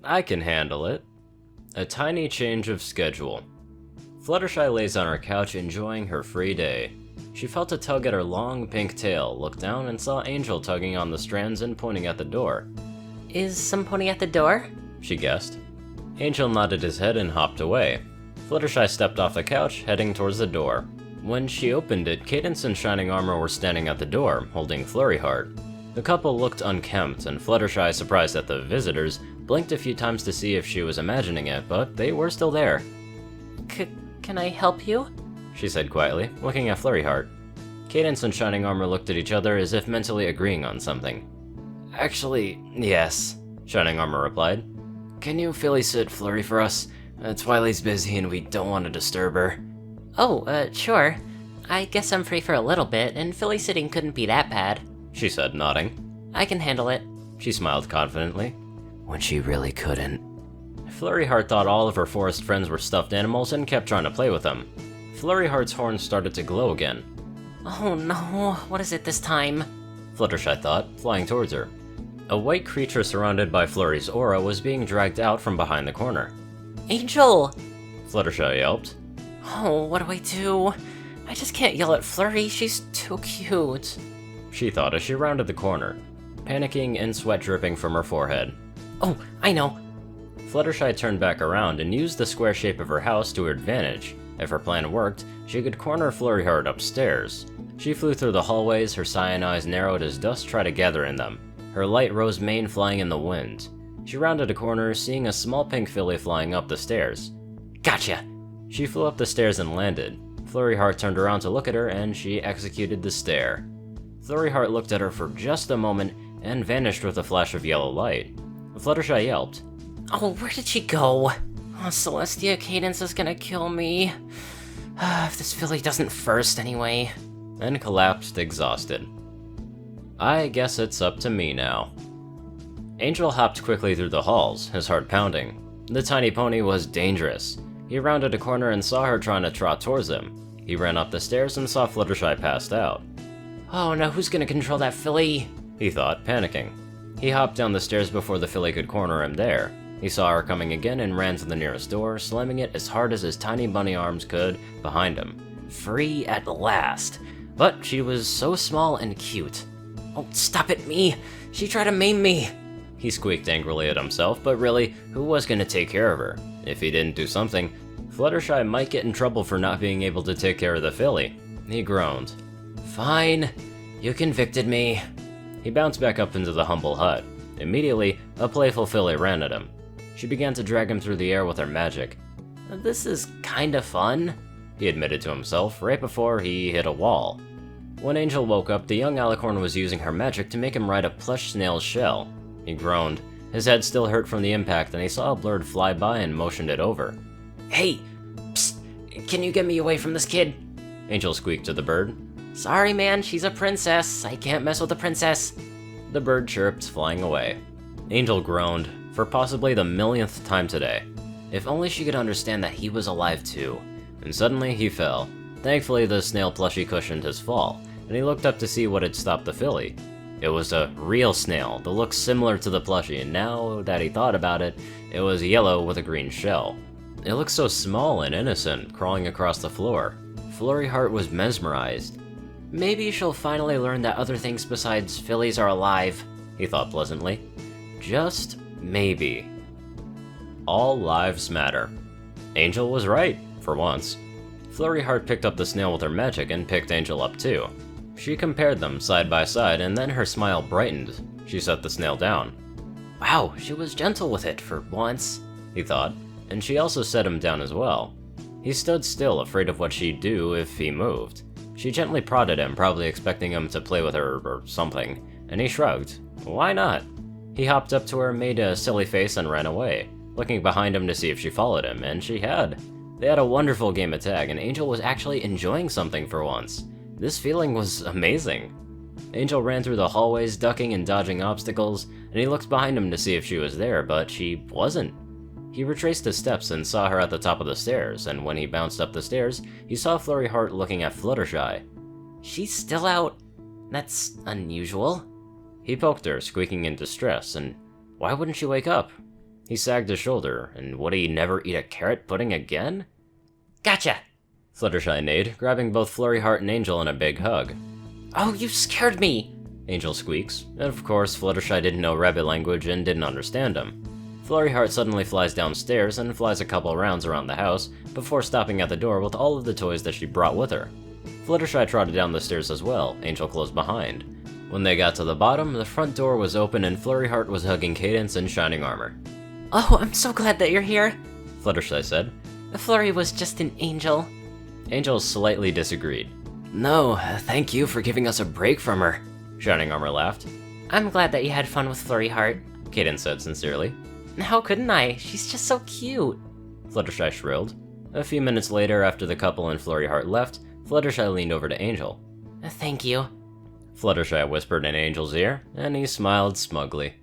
I can handle it. A tiny change of schedule. Fluttershy lays on her couch enjoying her free day. She felt a tug at her long pink tail, looked down and saw Angel tugging on the strands and pointing at the door. Is some pointing at the door? She guessed. Angel nodded his head and hopped away. Fluttershy stepped off the couch, heading towards the door. When she opened it, Cadance and Shining Armor were standing at the door, holding Flurryheart. The couple looked unkempt, and Fluttershy, surprised at the visitors, blinked a few times to see if she was imagining it, but they were still there. Can I help you? She said quietly, looking at Flurryheart. Cadance and Shining Armor looked at each other as if mentally agreeing on something. Actually, yes, Shining Armor replied. Can you filly sit Flurry for us? Twilight's busy and we don't want to disturb her. Oh, sure. I guess I'm free for a little bit, and filly sitting couldn't be that bad, she said, nodding. I can handle it, she smiled confidently. When she really couldn't. Flurryheart thought all of her forest friends were stuffed animals and kept trying to play with them. Flurryheart's horns started to glow again. Oh no, what is it this time? Fluttershy thought, flying towards her. A white creature surrounded by Flurry's aura was being dragged out from behind the corner. Angel! Fluttershy yelped. Oh, what do I do? I just can't yell at Flurry, she's too cute. She thought as she rounded the corner, panicking and sweat dripping from her forehead. Oh, I know. Fluttershy turned back around and used the square shape of her house to her advantage. If her plan worked, she could corner Flurryheart upstairs. She flew through the hallways, her cyan eyes narrowed as dust tried to gather in them, her light rose mane flying in the wind. She rounded a corner, seeing a small pink filly flying up the stairs. Gotcha! She flew up the stairs and landed. Flurryheart turned around to look at her, and she executed the stare. Flurryheart looked at her for just a moment and vanished with a flash of yellow light. Fluttershy yelped. Oh, where did she go? Oh, Celestia, Cadance is gonna kill me. If this filly doesn't first, anyway. And collapsed exhausted. I guess it's up to me now. Angel hopped quickly through the halls, his heart pounding. The tiny pony was dangerous. He rounded a corner and saw her trying to trot towards him. He ran up the stairs and saw Fluttershy passed out. Oh no, who's gonna control that filly? He thought, panicking. He hopped down the stairs before the filly could corner him there. He saw her coming again and ran to the nearest door, slamming it as hard as his tiny bunny arms could behind him. Free at last. But she was so small and cute. Oh, stop it, me! She tried to maim me! He squeaked angrily at himself, but really, who was going to take care of her? If he didn't do something, Fluttershy might get in trouble for not being able to take care of the filly. He groaned. Fine, you convicted me. He bounced back up into the humble hut. Immediately, a playful filly ran at him. She began to drag him through the air with her magic. This is kinda fun, he admitted to himself right before he hit a wall. When Angel woke up, the young alicorn was using her magic to make him ride a plush snail's shell. He groaned. His head still hurt from the impact, and he saw a bird fly by and motioned it over. Hey! Psst! Can you get me away from this kid? Angel squeaked to the bird. Sorry, man, she's a princess. I can't mess with a princess. The bird chirped, flying away. Angel groaned, for possibly the millionth time today. If only she could understand that he was alive too. And suddenly he fell. Thankfully, the snail plushie cushioned his fall, and he looked up to see what had stopped the filly. It was a real snail that looked similar to the plushie, and now that he thought about it, it was yellow with a green shell. It looked so small and innocent, crawling across the floor. Flurryheart was mesmerized. Maybe she'll finally learn that other things besides fillies are alive, he thought pleasantly. Just maybe. All lives matter. Angel was right, for once. Flurryheart picked up the snail with her magic and picked Angel up too. She compared them side by side, and then her smile brightened. She set the snail down. Wow, she was gentle with it for once, he thought, and she also set him down as well. He stood still, afraid of what she'd do if he moved. She gently prodded him, probably expecting him to play with her or something, and he shrugged. Why not? He hopped up to her, made a silly face, and ran away, looking behind him to see if she followed him, and she had. They had a wonderful game of tag, and Angel was actually enjoying something for once. This feeling was amazing. Angel ran through the hallways, ducking and dodging obstacles, and he looked behind him to see if she was there, but she wasn't. He retraced his steps and saw her at the top of the stairs, and when he bounced up the stairs, he saw Flurryheart looking at Fluttershy. She's still out. That's unusual. He poked her, squeaking in distress, and why wouldn't she wake up? He sagged his shoulder, and would he never eat a carrot pudding again? Gotcha! Fluttershy neighed, grabbing both Flurryheart and Angel in a big hug. Oh, you scared me! Angel squeaks, and of course Fluttershy didn't know rabbit language and didn't understand him. Flurryheart suddenly flies downstairs and flies a couple rounds around the house before stopping at the door with all of the toys that she brought with her. Fluttershy trotted down the stairs as well, Angel close behind. When they got to the bottom, the front door was open and Flurryheart was hugging Cadance in shining armor. Oh, I'm so glad that you're here! Fluttershy said. Flurry was just an angel. Angel slightly disagreed. No, thank you for giving us a break from her. Shining Armor laughed. I'm glad that you had fun with Flurryheart, Cadance said sincerely. How couldn't I? She's just so cute. Fluttershy shrilled. A few minutes later, after the couple and Flurryheart left, Fluttershy leaned over to Angel. Thank you. Fluttershy whispered in Angel's ear, and he smiled smugly.